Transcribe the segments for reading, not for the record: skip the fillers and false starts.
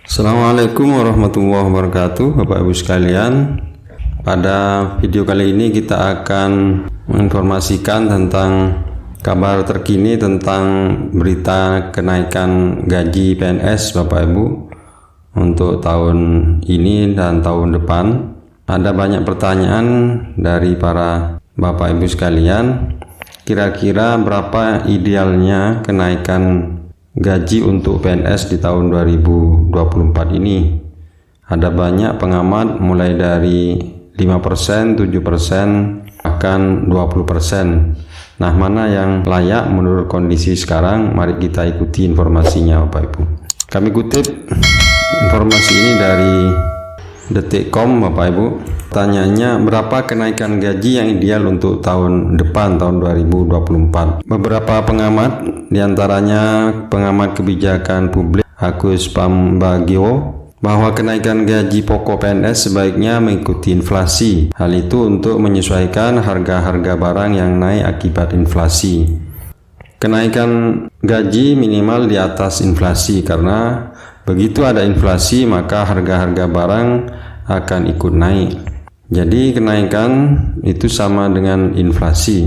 Assalamualaikum warahmatullahi wabarakatuh, Bapak Ibu sekalian. Pada video kali ini kita akan menginformasikan tentang kabar terkini tentang berita kenaikan gaji PNS Bapak Ibu untuk tahun ini dan tahun depan. Ada banyak pertanyaan dari para Bapak Ibu sekalian. Kira-kira berapa idealnya kenaikan gaji untuk PNS di tahun 2024 ini? Ada banyak pengamat mulai dari 5%, 7%, bahkan 20%. Nah, mana yang layak menurut kondisi sekarang? Mari kita ikuti informasinya Bapak Ibu. Kami kutip informasi ini dari Detik.com Bapak Ibu. Pertanyaannya, berapa kenaikan gaji yang ideal untuk tahun depan, tahun 2024? Beberapa pengamat, diantaranya pengamat kebijakan publik Agus Pambagio, bahwa kenaikan gaji pokok PNS sebaiknya mengikuti inflasi. Hal itu untuk menyesuaikan harga-harga barang yang naik akibat inflasi. Kenaikan gaji minimal di atas inflasi, karena begitu ada inflasi maka harga-harga barang akan ikut naik. Jadi kenaikan itu sama dengan inflasi.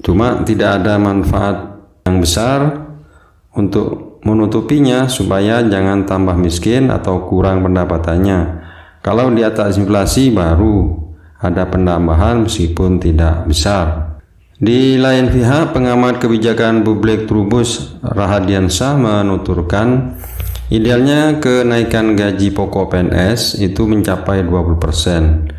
Cuma tidak ada manfaat yang besar untuk menutupinya supaya jangan tambah miskin atau kurang pendapatannya. Kalau di atas inflasi baru ada penambahan meskipun tidak besar. Di lain pihak, pengamat kebijakan publik Trubus Rahadiansyah menuturkan, idealnya kenaikan gaji pokok PNS itu mencapai 20%.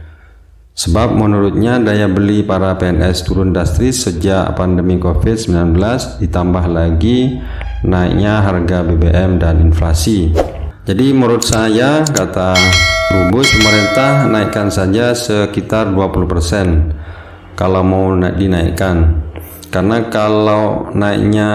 Sebab menurutnya daya beli para PNS turun drastis sejak pandemi COVID-19, ditambah lagi naiknya harga BBM dan inflasi. Jadi menurut saya, kata Trubus, pemerintah naikkan saja sekitar 20% kalau mau dinaikkan. Karena kalau naiknya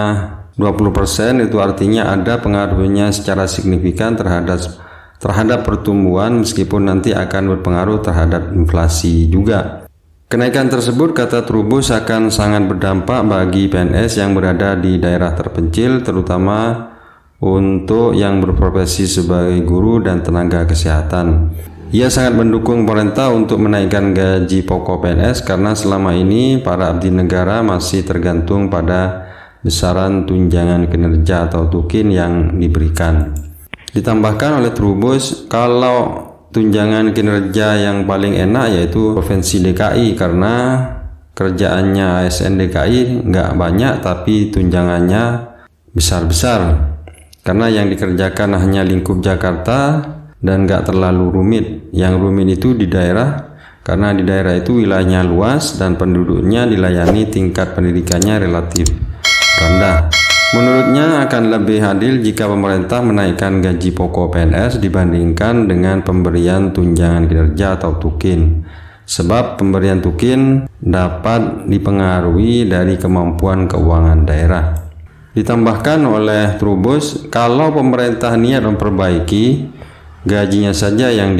20% itu artinya ada pengaruhnya secara signifikan terhadap pertumbuhan, meskipun nanti akan berpengaruh terhadap inflasi juga. Kenaikan tersebut, kata Trubus, akan sangat berdampak bagi PNS yang berada di daerah terpencil, terutama untuk yang berprofesi sebagai guru dan tenaga kesehatan. Ia sangat mendukung pemerintah untuk menaikkan gaji pokok PNS karena selama ini para abdi negara masih tergantung pada besaran tunjangan kinerja atau tukin yang diberikan. Ditambahkan oleh Trubus, kalau tunjangan kinerja yang paling enak yaitu Provinsi DKI, karena kerjaannya ASN DKI nggak banyak tapi tunjangannya besar-besar. Karena yang dikerjakan hanya lingkup Jakarta dan nggak terlalu rumit. Yang rumit itu di daerah, karena di daerah itu wilayahnya luas dan penduduknya dilayani tingkat pendidikannya relatif rendah. Menurutnya akan lebih adil jika pemerintah menaikkan gaji pokok PNS dibandingkan dengan pemberian tunjangan kinerja atau tukin. Sebab pemberian tukin dapat dipengaruhi dari kemampuan keuangan daerah. Ditambahkan oleh Trubus, kalau pemerintah niat memperbaiki, gajinya saja yang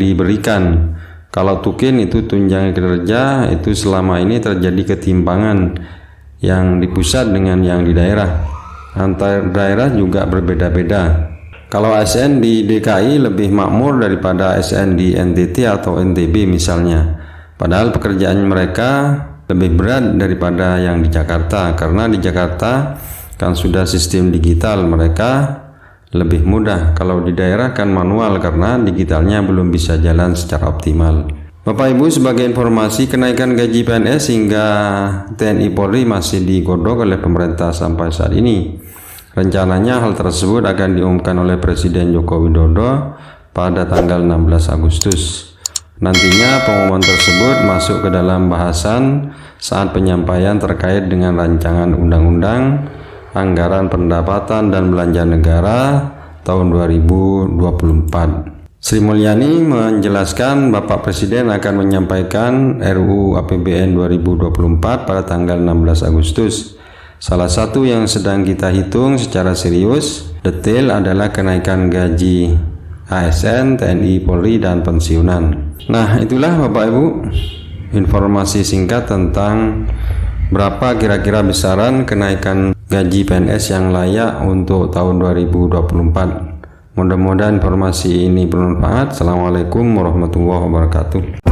diberikan. Kalau tukin itu tunjangan kinerja, itu selama ini terjadi ketimpangan yang di pusat dengan yang di daerah. Antar daerah juga berbeda-beda. Kalau ASN di DKI lebih makmur daripada ASN di NTT atau NTB misalnya. Padahal pekerjaan mereka lebih berat daripada yang di Jakarta, karena di Jakarta kan sudah sistem digital, mereka lebih mudah. Kalau di daerah kan manual karena digitalnya belum bisa jalan secara optimal. Bapak Ibu, sebagai informasi, kenaikan gaji PNS hingga TNI Polri masih digodok oleh pemerintah sampai saat ini. Rencananya hal tersebut akan diumumkan oleh Presiden Joko Widodo pada tanggal 16 Agustus. Nantinya pengumuman tersebut masuk ke dalam bahasan saat penyampaian terkait dengan rancangan undang-undang anggaran pendapatan dan belanja negara tahun 2024. Sri Mulyani menjelaskan Bapak Presiden akan menyampaikan RUU APBN 2024 pada tanggal 16 Agustus. Salah satu yang sedang kita hitung secara serius, detail adalah kenaikan gaji ASN, TNI, Polri, dan pensiunan. Nah, itulah Bapak Ibu informasi singkat tentang berapa kira-kira besaran kenaikan gaji PNS yang layak untuk tahun 2024. Mudah-mudahan informasi ini bermanfaat. Assalamualaikum warahmatullahi wabarakatuh.